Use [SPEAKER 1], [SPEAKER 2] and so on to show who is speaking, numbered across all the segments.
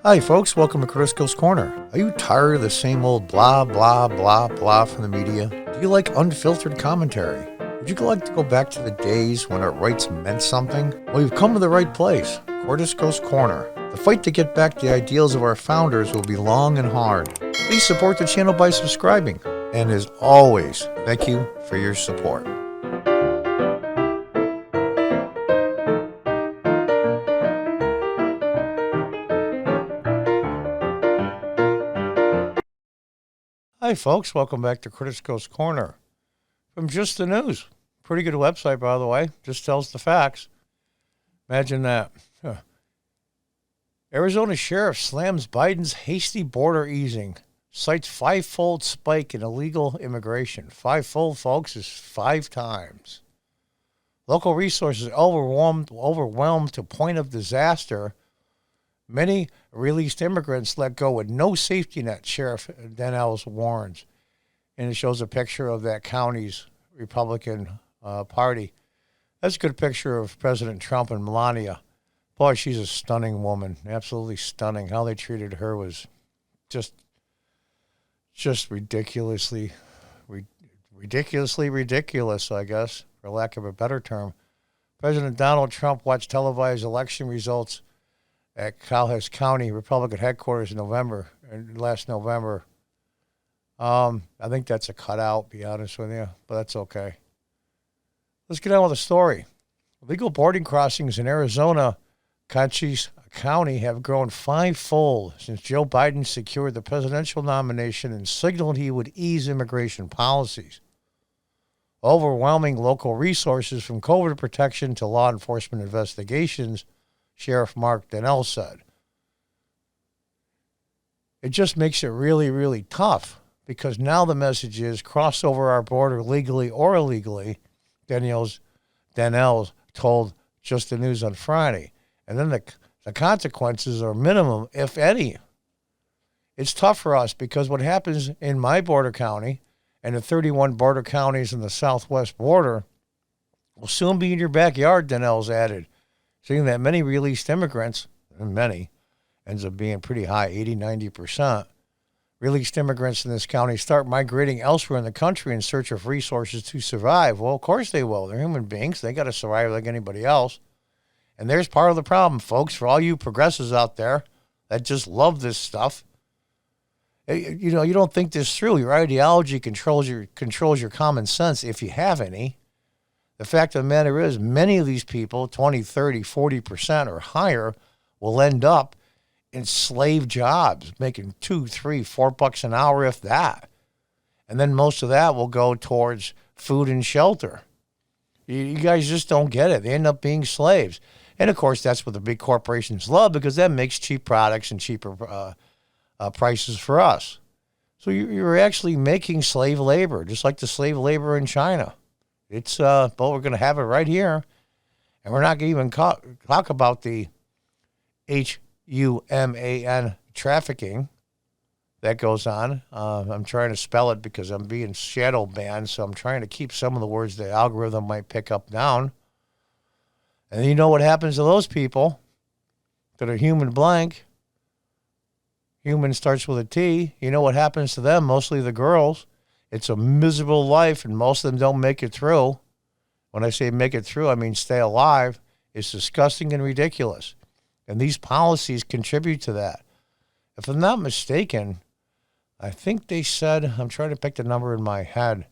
[SPEAKER 1] Hi, folks. Welcome to Crisco's Corner. Are you tired of the same old blah, blah, blah, blah from the media? Do you like unfiltered commentary? Would you like to go back to the days when our rights meant something? Well, you've come to the right place. Crisco's Corner. The fight to get back the ideals of our founders will be long and hard. Please support the channel by subscribing. And as always, thank you for your support. Hi, folks. Welcome back to Crisco's Corner. From Just the News. Pretty good website, by the way. Just tells the facts. Imagine that. Arizona sheriff slams Biden's hasty border easing. Cites five-fold spike in illegal immigration. Five-fold, folks, is 5 times. Local resources overwhelmed to point of disaster. Many released immigrants let go with no safety net, Sheriff Dennells warns. And it shows a picture of that county's Republican Party. That's a good picture of President Trump and Melania. Boy, she's a stunning woman, absolutely stunning. How they treated her was just ridiculously ridiculous, I guess, for lack of a better term. President Donald Trump watched televised election results at Calhoun County Republican headquarters last November. I think that's a cutout, be honest with you, but that's okay. Let's get on with the story. Illegal boarding crossings in Arizona, Cochise County have grown 5-fold since Joe Biden secured the presidential nomination and signaled he would ease immigration policies. Overwhelming local resources from COVID protection to law enforcement investigations, Sheriff Mark Dennell said. It just makes it really, really tough because now the message is cross over our border legally or illegally, Dennell told Just the News on Friday. And then the consequences are minimum, if any. It's tough for us because what happens in my border county and the 31 border counties in the southwest border will soon be in your backyard, Dennell's added, seeing that many released immigrants, and many, ends up being pretty high, 80, 90%, released immigrants in this county start migrating elsewhere in the country in search of resources to survive. Well, of course they will. They're human beings. They got to survive like anybody else. And there's part of the problem, folks, for all you progressives out there that just love this stuff. You don't think this through. Your ideology controls your common sense, if you have any. The fact of the matter is, many of these people, 20, 30, 40% or higher, will end up in slave jobs, making $2, $3, $4 an hour, if that. And then most of that will go towards food and shelter. You guys just don't get it. They end up being slaves. And, of course, that's what the big corporations love because that makes cheap products and cheaper prices for us. So you're actually making slave labor, just like the slave labor in China. It's but we're going to have it right here. And we're not going to even talk about the human trafficking that goes on. I'm trying to spell it because I'm being shadow banned, so I'm trying to keep some of the words the algorithm might pick up down. And you know what happens to those people that are human blank? Human starts with a T. You know what happens to them, mostly the girls. It's a miserable life, and most of them don't make it through. When I say make it through, I mean stay alive. It's disgusting and ridiculous. And these policies contribute to that. If I'm not mistaken, I think they said, I'm trying to pick the number in my head,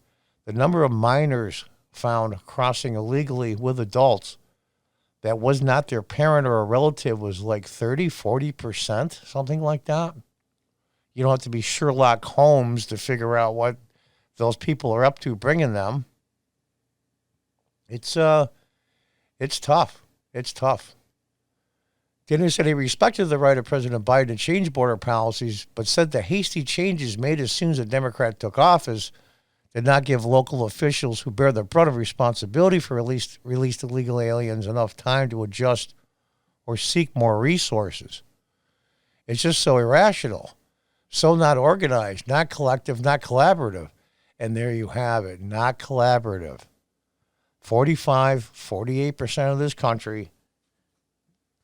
[SPEAKER 1] the number of minors found crossing illegally with adults that was not their parent or a relative was like 30, 40%, something like that. You don't have to be Sherlock Holmes to figure out what those people are up to bringing them. It's tough. It's tough. Dinner said he respected the right of President Biden to change border policies, but said the hasty changes made as soon as a Democrat took office did not give local officials who bear the brunt of responsibility for released illegal aliens enough time to adjust or seek more resources. It's just so irrational, so not organized, not collective, not collaborative. And there you have it, not collaborative. 48% of this country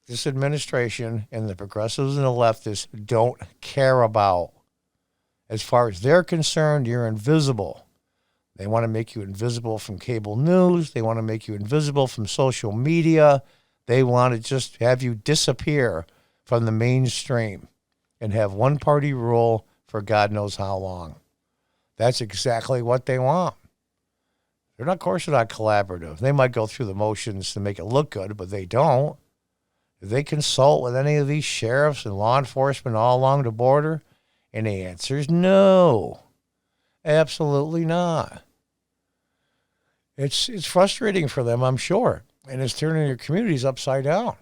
[SPEAKER 1] this administration and the progressives and the leftists don't care about. As far as they're concerned, you're invisible. They want to make you invisible from cable news. They want to make you invisible from social media. They want to just have you disappear from the mainstream and have one-party rule for God knows how long. That's exactly what they want. They're not, of course, they're not collaborative. They might go through the motions to make it look good, but they don't. Do they consult with any of these sheriffs and law enforcement all along the border? And the answer is no. Absolutely not. It's frustrating for them, I'm sure. And it's turning their communities upside down.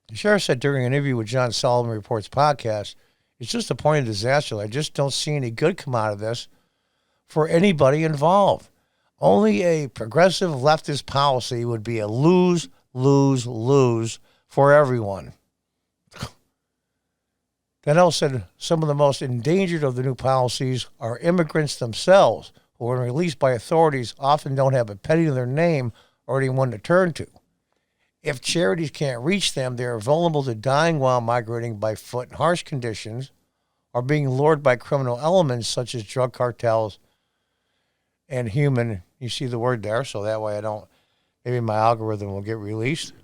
[SPEAKER 1] The sheriff said during an interview with John Sullivan Reports podcast, it's just a point of disaster. I just don't see any good come out of this for anybody involved. Only a progressive leftist policy would be a lose, lose, lose for everyone. Donnell said some of the most endangered of the new policies are immigrants themselves, who, when released by authorities, often don't have a penny to their name or anyone to turn to. If charities can't reach them, they are vulnerable to dying while migrating by foot in harsh conditions or being lured by criminal elements such as drug cartels and human. You see the word there, so that way maybe my algorithm will get released.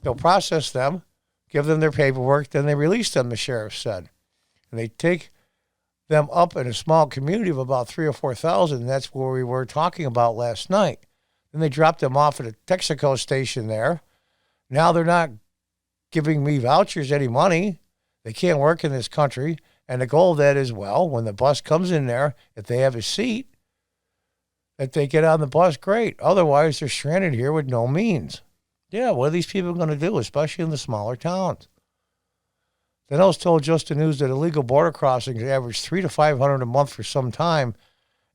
[SPEAKER 1] They'll process them, give them their paperwork, then they release them, the sheriff said. And they take them up in a small community of about 3,000 or 4,000. That's where we were talking about last night. Then they dropped them off at a Texaco station there. Now they're not giving me vouchers any money. They can't work in this country. And the goal of that is, well, when the bus comes in there, if they have a seat, that they get on the bus, great. Otherwise, they're stranded here with no means. Yeah, what are these people going to do, especially in the smaller towns? Then I was told Just the News that illegal border crossings averaged 300 to 500 a month for some time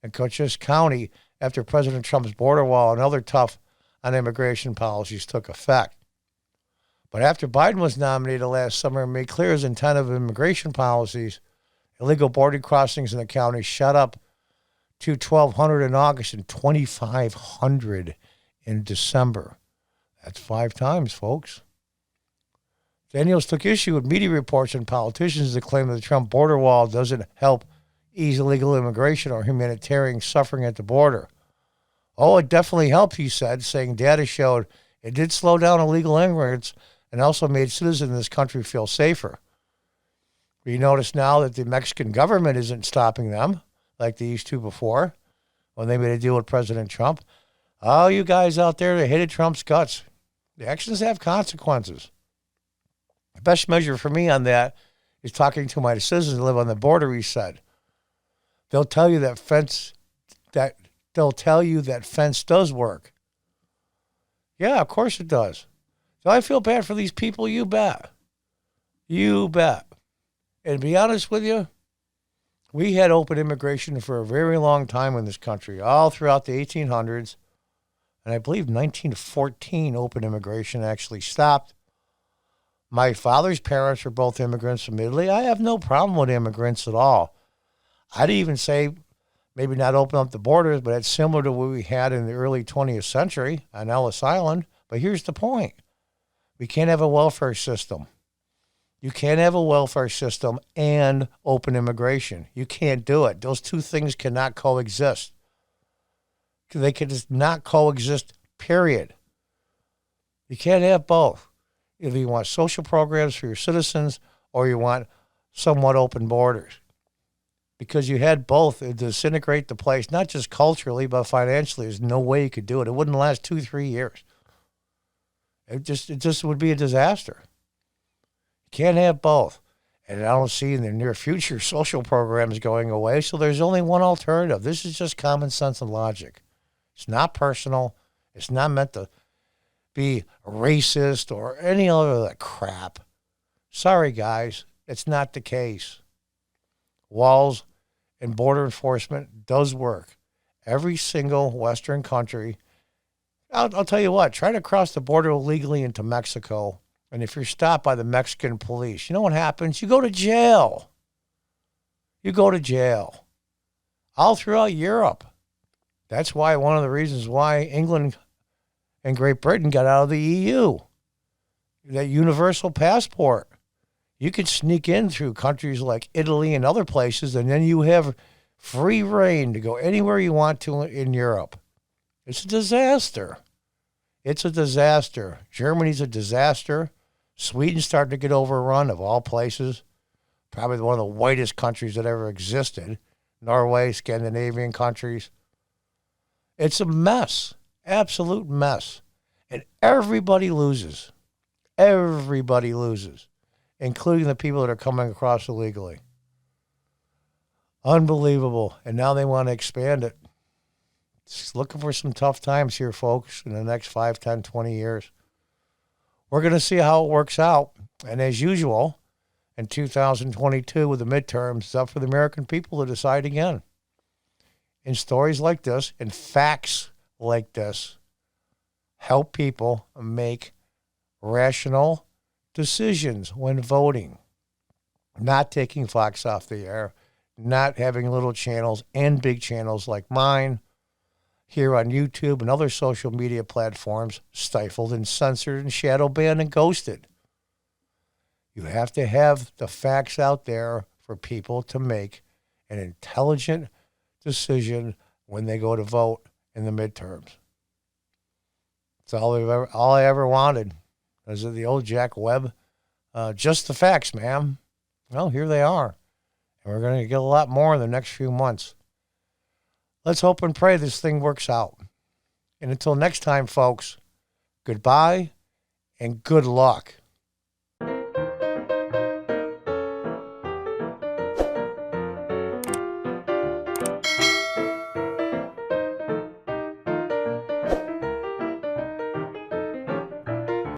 [SPEAKER 1] in Cochise County after President Trump's border wall and other tough on immigration policies took effect. But after Biden was nominated last summer and made clear his intent of immigration policies, illegal border crossings in the county shot up to 1,200 in August and 2,500 in December. That's 5 times, folks. Daniels took issue with media reports and politicians that claim that the Trump border wall doesn't help ease illegal immigration or humanitarian suffering at the border. Oh, it definitely helped, he said, saying data showed it did slow down illegal immigrants and also made citizens in this country feel safer. We notice now that the Mexican government isn't stopping them like they used to before when they made a deal with President Trump. Oh, you guys out there that hated Trump's guts, the actions have consequences. The best measure for me on that is talking to my citizens who live on the border, he said. They'll tell you that fence does work. Yeah, of course it does. Do I feel bad for these people? You bet. You bet. And to be honest with you, we had open immigration for a very long time in this country, all throughout the 1800s. And I believe 1914 open immigration actually stopped. My father's parents were both immigrants from Italy. I have no problem with immigrants at all. I'd even say maybe not open up the borders, but it's similar to what we had in the early 20th century on Ellis Island. But here's the point. We can't have a welfare system. You can't have a welfare system and open immigration. You can't do it. Those two things cannot coexist. They can just not coexist, period. You can't have both. Either you want social programs for your citizens or you want somewhat open borders. Because you had both, it disintegrate the place, not just culturally, but financially. There's no way you could do it. It wouldn't last 2-3 years. It just would be a disaster. You can't have both. And I don't see in the near future social programs going away, so there's only one alternative. This is just common sense and logic. It's not personal. It's not meant to be racist or any other of that crap. Sorry, guys. It's not the case. Walls and border enforcement does work. Every single Western country. I'll tell you what. Try to cross the border illegally into Mexico. And if you're stopped by the Mexican police, you know what happens? You go to jail. You go to jail. All throughout Europe. That's why one of the reasons why England and Great Britain got out of the EU. That universal passport. You can sneak in through countries like Italy and other places, and then you have free reign to go anywhere you want to in Europe. It's a disaster. It's a disaster. Germany's a disaster. Sweden's starting to get overrun, of all places. Probably one of the whitest countries that ever existed. Norway, Scandinavian countries. It's a mess. Absolute mess. And everybody loses. Everybody loses, including the people that are coming across illegally. Unbelievable. And now they want to expand it. Just looking for some tough times here, folks, in the next 5, 10, 20 years. We're going to see how it works out. And as usual, in 2022 with the midterms, it's up for the American people to decide again. In stories like this, in facts like this, help people make rational decisions when voting. Not taking Fox off the air, not having little channels and big channels like mine here on YouTube and other social media platforms stifled and censored and shadow banned and ghosted. You have to have the facts out there for people to make an intelligent decision when they go to vote in the midterms. That's all I ever wanted. Was it the old Jack Webb? Just the facts, ma'am. Well, here they are. And we're going to get a lot more in the next few months. Let's hope and pray this thing works out. And until next time, folks, goodbye and good luck.